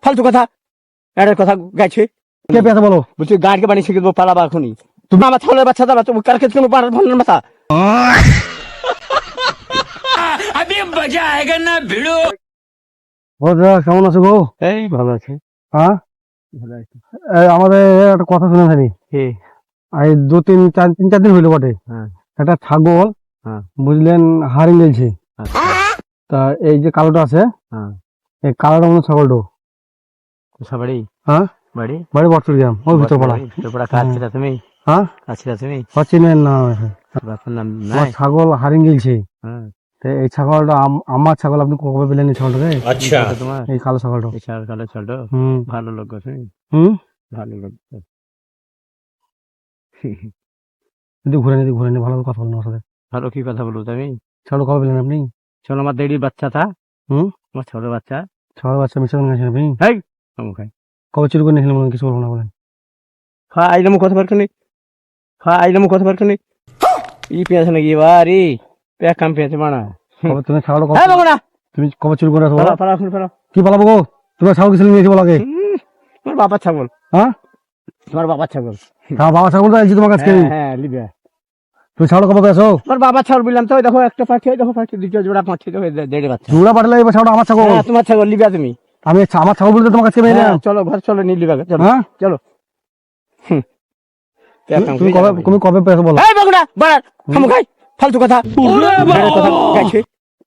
ফালতু কথা এর কথা গাইছে কে পেছে বলো বলছি গাড়কে বানিয়ে শিখে দেবো পালাবা এখনই তুমি আমার ছাগলের বাচ্চা দাবা তুমি কার ক্ষেত্রে কোনো পাড়ার ভালো মাথা আবে মজা আয়েগা না ভিড়ো বড়দা কেমন আছো গো? এই ভালো আছে। হ্যাঁ ভালো আছে। আমাদের একটা কথা শুনে থাকি এই তিন চার দিন হইলো বটে। একটা ছাগল বুঝলেন হারিয়ে গেছে। তা এই যে কালোটা আছে এই কালোটা মনে ছাগলটা বাড়ি বাড়ি বাড়ি বটচুর গ্রাম ওই ভিতর পাড়া কাছিল তুমি কাছিল তুমি চিনেন না ছাগল হারিয়ে গেছে। এই ছাগলটা আমার ছাগল আপনি কবে পেলেন এই ছাগলটাকে? আচ্ছা এই কালো ছাগলটা কালো ছাগলটা ভালো লোক আছে ভালো লোক ঘুরে নি ভালো কথা বলেন আমার সাথে। ভালো কি কথা বলবো তুমি? ছাগল কবে পেলেন আপনি? চলো আমার দেড়ির বাচ্চা থা আমার ছোট বাচ্চা মিশন গেছেন আপনি কবে চুরি করে নিয়েছিলেন কিছু বলবো না বলেন। আইলাম কথা বার খানি কথা বার খানি ই পেঁয়াজ নাকি বাড়ি পেঁয়াজ কাম পেঁয়াজ মানা তুমি ছাগল তুমি কবে চুরি করে কি পালাবো গো? তোমার ছাগল কিছু নিয়েছি বলাকে তোমার বাবার ছাগল তোমার বাবার ছাগল বাবা ছাগল তো তোমার কাছে লিবে তুমি ছাগল কবে পেয়েছো? তোমার বাবার ছাগল বললাম তো দেখো একটা পাখি দেখো পাখি দ্বিতীয় জোড়া পাখি দেড়ে বাচ্চা জোড়া পাঠালে এবার ছাগল আমার ছাগল তোমার ছাগল লিবে তুমি আমি আমার ছাগল বলতে তোমার কাছে চলো ঘর চলো নিয়ে লিবে চলো চলো তুমি কবে পেয়েছো বলো? ফালতু কথা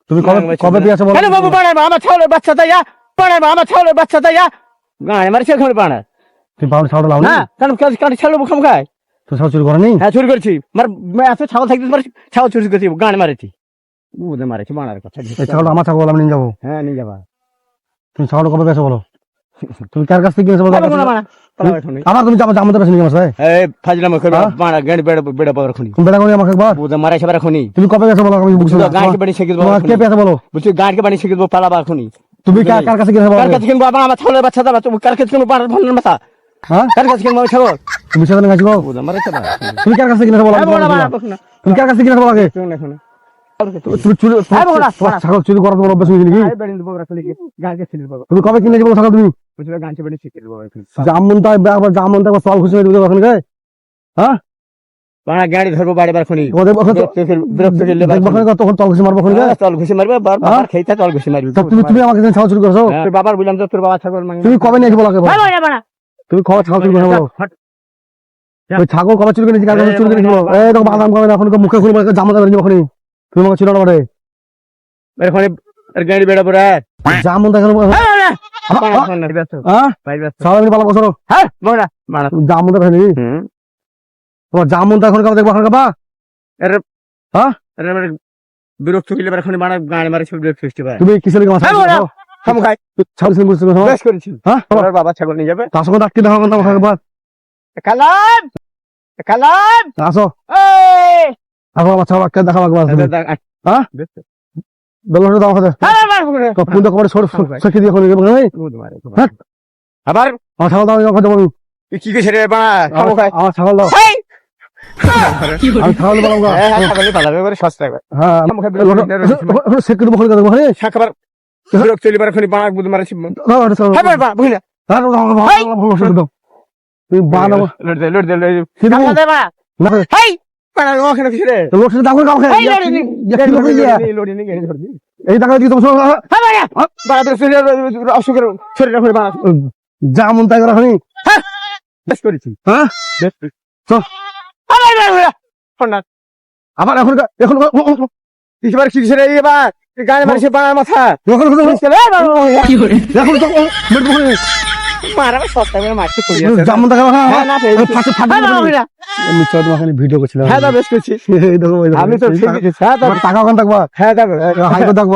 তুমি কবে পেয়েছো বলো? আমার ছাগলের বাচ্চা তাই আমার ছাগলের বাচ্চা তাই গায়ে মারছে এখন পাড়া তুমি পাউন্ড ছাগল লাও না কারণ ছাগল খাম খায় তো ছাগল চুরি করেনি? হ্যাঁ চুরি করছি এত ছাগল থাকতে ছাগল চুরি করছি গান মারেছি বুঝে মারেছি মারার কথা ছাগল আমার ছাগল আমি নিয়ে যাবো। হ্যাঁ নিয়ে যাবা তুমি ছাগল কবে পেয়েছো বলো? তুমি কার কাছ থেকে কিনেছো বলো? আমার তুমি জামাতে পেয়েছো নাকি আমার সাথে? ফাজলাম মারা গাড়ি বেড়া পাওয়ার খুনি বেড়া করে আমাকে একবার বুঝে মারাইছে বার খুনি তুমি কবে পেয়েছো বলো? আমি বুঝছি গাড়িকে বাড়ি শিখে দেবো কে পেয়েছো বলো? বলছি গাড়িকে বাড়ি শিখে দেবো পালাবা খুনি তুমি কার কাছে কিনেছো বলো? কার কাছে কিনবো আমার ছাগলের বাচ্চা দাবা তুমি কার কাছে কিনবো পাড়ার ভালো মাথা কার কাছে কিনবো ছাগল তুমি সাথে গেছো বুঝে মারাইছে তুমি কার কাছে কিনেছো বলো? তুমি কার কাছে কিনেছো বলো আগে? ছাগল চুরি করার তোমার অভ্যাস হয়েছে নাকি? তুমি কবে কিনেছো বলো ছাগল? তুমি জামুন চল খুশি হয়ে দেবো ওখানে গাড়ি ধরবো বাড়ি বার খুনি তখন চল খুশি মারবো চল ঘুষি মারবে খেতে চল ঘুষি মারবি তুমি আমাকে ছাগল চুরি করছো? তোর বাবার বললাম তো তোর বাবা ছাগল তুমি কবে নিয়েছো বলো? তুমি কবে ছাগল চুরি করছো? ছাগল কবে চুরি করেছি? কার কাছে চুরি করেছি বলো? এই দেখো বাদাম কবে এখন মুখে খুলবো জামা যাবে ওখানে তুমি আমাকে ছিল না বলে এখানে গাড়ি বেড়া পড়ে জামুন দেখো জামুন দেখো তোমার জামুন এখন দেখবো এখন খাবা বিরক্ত হইলে এখন মানে গাড়ি মারে তুমি কিসের বাবা ছাগল নিয়ে যাবে তার সঙ্গে ডাক্তি দেখো কালাম কালাম আসো আমার ছাগল দেখাবো আবার আমার ছাগল দাও কি কেছে রে আমার ছাগল দাও আমি ছাগল পালাবে সস্তা তুমি বানাবো জামুন তাই করা বেশ করেছি আবার এখন এবার গাড়ি মারছে বাড়ার মাথা ভিডিও করছিলাম আমি তো টাকা ওখানে থাকবা হ্যাঁ থাকবো